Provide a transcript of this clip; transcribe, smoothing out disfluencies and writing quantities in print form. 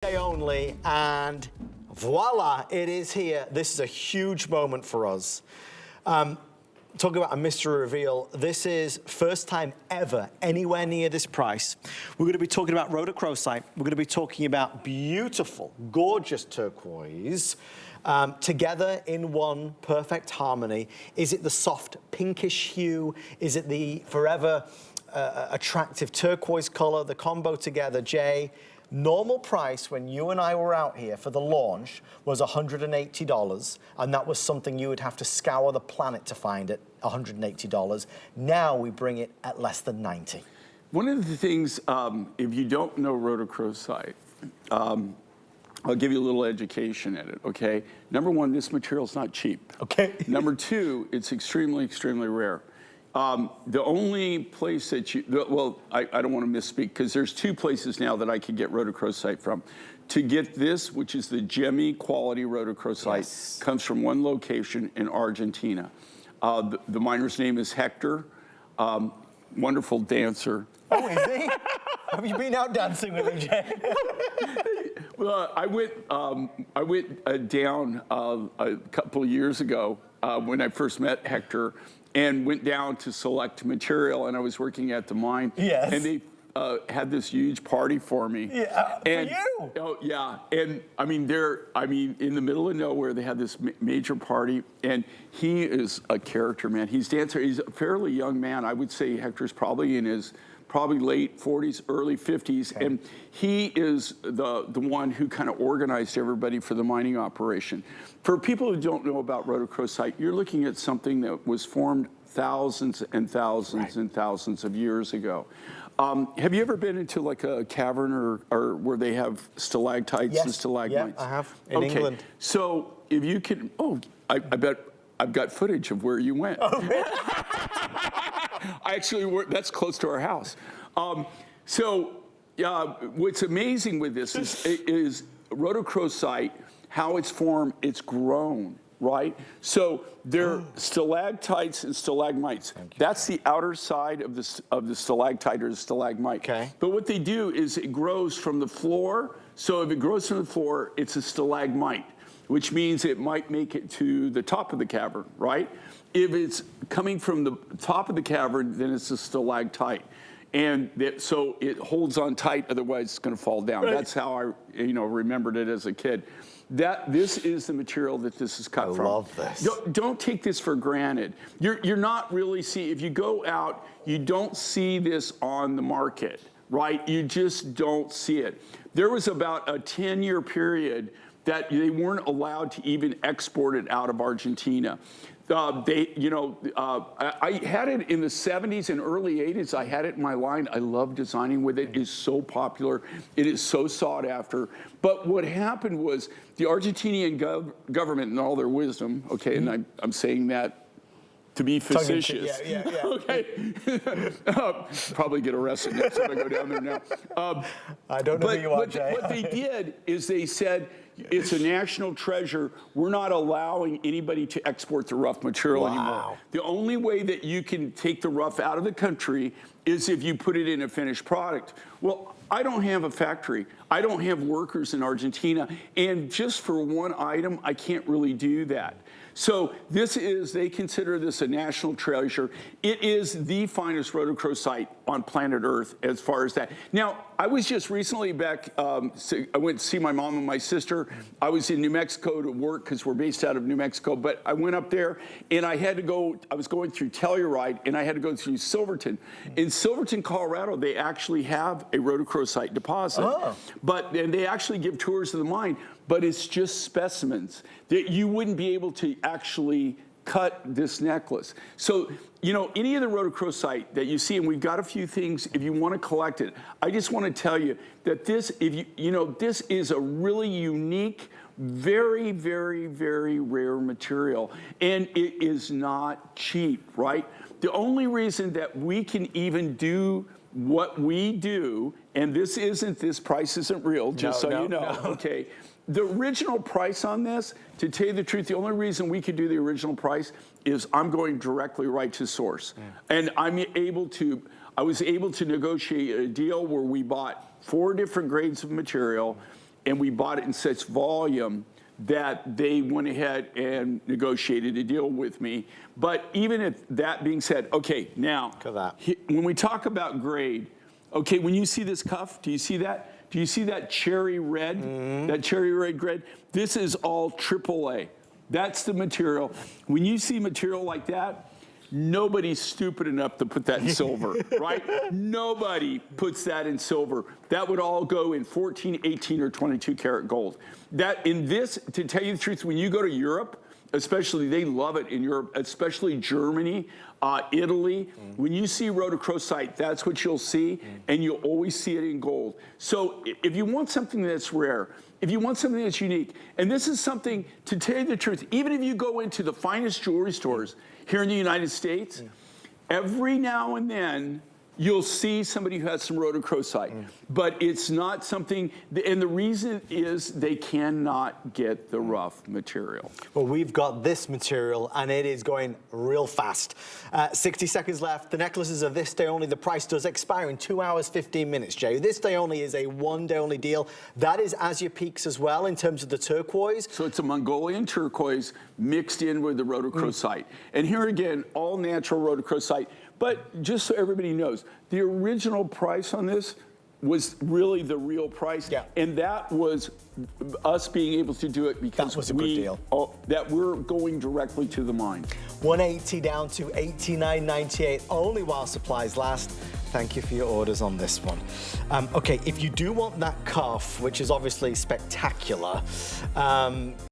Day only, and voila, it is here. This is a huge moment for us. Talking about a mystery reveal, this is first time ever anywhere near this price. We're going to be talking about rhodochrosite. We're going to be talking about beautiful, gorgeous turquoise together in one perfect harmony. Is it the soft pinkish hue? Is it the forever attractive turquoise color? The combo together, Jay. Normal price when you and I were out here for the launch was $180, and that was something you would have to scour the planet to find it, $180. Now we bring it at less than 90. One of the things, if you don't know rhodochrosite, I'll give you a little education at it, okay? Number one, this material's not cheap. Okay. Number two, it's extremely, extremely rare. The only place that I don't want to misspeak, because there's two places now that I could get rhodochrosite from. To get this, which is the gemmy quality rhodochrosite, yes, comes from one location in Argentina. The miner's name is Hector, wonderful dancer. Oh, is he? Have you been out dancing with him, Jay? Well, I went down a couple of years ago when I first met Hector, and went down to select material, and I was working at the mine. Yes. And they had this huge party for me. Yeah, and, for you. Oh yeah, and I mean in the middle of nowhere, they had this major party, and he is a character, man. He's dancer. He's a fairly young man. I would say Hector's probably in his late 40s, early 50s, okay, and he is the one who kind of organized everybody for the mining operation. For people who don't know about rhodochrosite, you're looking at something that was formed thousands and thousands, right, and thousands of years ago. Have you ever been into like a cavern or where they have stalactites, yes, and stalagmites? Yeah, I have, in England. So if you can, I bet I've got footage of where you went. Oh, really? I actually that's close to our house. What's amazing with this is rhodochrosite, how it's formed, it's grown, right? So they're stalactites and stalagmites. That's the outer side of the stalactite or the stalagmite. Okay. But what they do is it grows from the floor. So if it grows from the floor, it's a stalagmite, which means it might make it to the top of the cavern, right? If it's coming from the top of the cavern, then it's a stalactite. And so it holds on tight, otherwise it's gonna fall down. Right. That's how I remembered it as a kid. This is the material that this is cut from. I love this. Don't take this for granted. You're not really if you go out, you don't see this on the market, right? You just don't see it. There was about a 10-year period that they weren't allowed to even export it out of Argentina. I had it in the 70s and early 80s. I had it in my line. I love designing with it. It's so popular. It is so sought after. But what happened was the Argentinian government, in all their wisdom, okay, and I'm saying that to be facetious. Yeah. Okay. Probably get arrested next time I go down there now. I don't know who you are, Jay. What they did is they said, it's a national treasure. We're not allowing anybody to export the rough material anymore. The only way that you can take the rough out of the country is if you put it in a finished product. Well, I don't have a factory. I don't have workers in Argentina. And just for one item, I can't really do that. So they consider this a national treasure. It is the finest rhodochrosite on planet Earth as far as that. Now, I was just recently back, I went to see my mom and my sister. I was in New Mexico to work because we're based out of New Mexico, but I went up there and I was going through Telluride and I had to go through Silverton. In Silverton, Colorado, they actually have a rhodochrosite deposit. Oh. And they actually give tours of the mine, but it's just specimens that you wouldn't be able to actually cut this necklace. So, any of the rhodochrosite that you see, and we've got a few things if you want to collect it, I just want to tell you that this is a really unique, very, very, very rare material, and it is not cheap, right? The only reason that we can even do what we do, and this price isn't real, just so you know, okay? The original price on this, to tell you the truth, the only reason we could do the original price is I'm going directly right to source. And I was able to negotiate a deal where we bought 4 different grades of material and we bought it in such volume that they went ahead and negotiated a deal with me. But even if that being said, okay, now, when we talk about grade, okay, when you see this cuff, do you see that? Do you see that cherry red, that cherry red grade? This is all AAA. That's the material. When you see material like that, nobody's stupid enough to put that in silver, right? Nobody puts that in silver. That would all go in 14, 18, or 22 karat gold. That in this, to tell you the truth, when you go to Europe, especially, they love it in Europe, especially Germany, Italy. When you see rhodochrosite, that's what you'll see, and you'll always see it in gold. So if you want something that's rare, if you want something that's unique, and this is something, to tell you the truth, even if you go into the finest jewelry stores here in the United States, every now and then, you'll see somebody who has some rhodochrosite, but it's not something, and the reason is they cannot get the rough material. Well, we've got this material, and it is going real fast. 60 seconds left. The necklaces are this day only. The price does expire in 2 hours, 15 minutes, Jay. This day only is a one-day only deal. That is Azure Peaks as well in terms of the turquoise. So it's a Mongolian turquoise mixed in with the rhodochrosite. And here again, all natural rhodochrosite. But just so everybody knows, the original price on this was really the real price. And that was us being able to do it because that was a good deal. That we're going directly to the mine. 180 down to 89.98 only while supplies last. Thank you for your orders on this one. Okay, if you do want that cuff, which is obviously spectacular,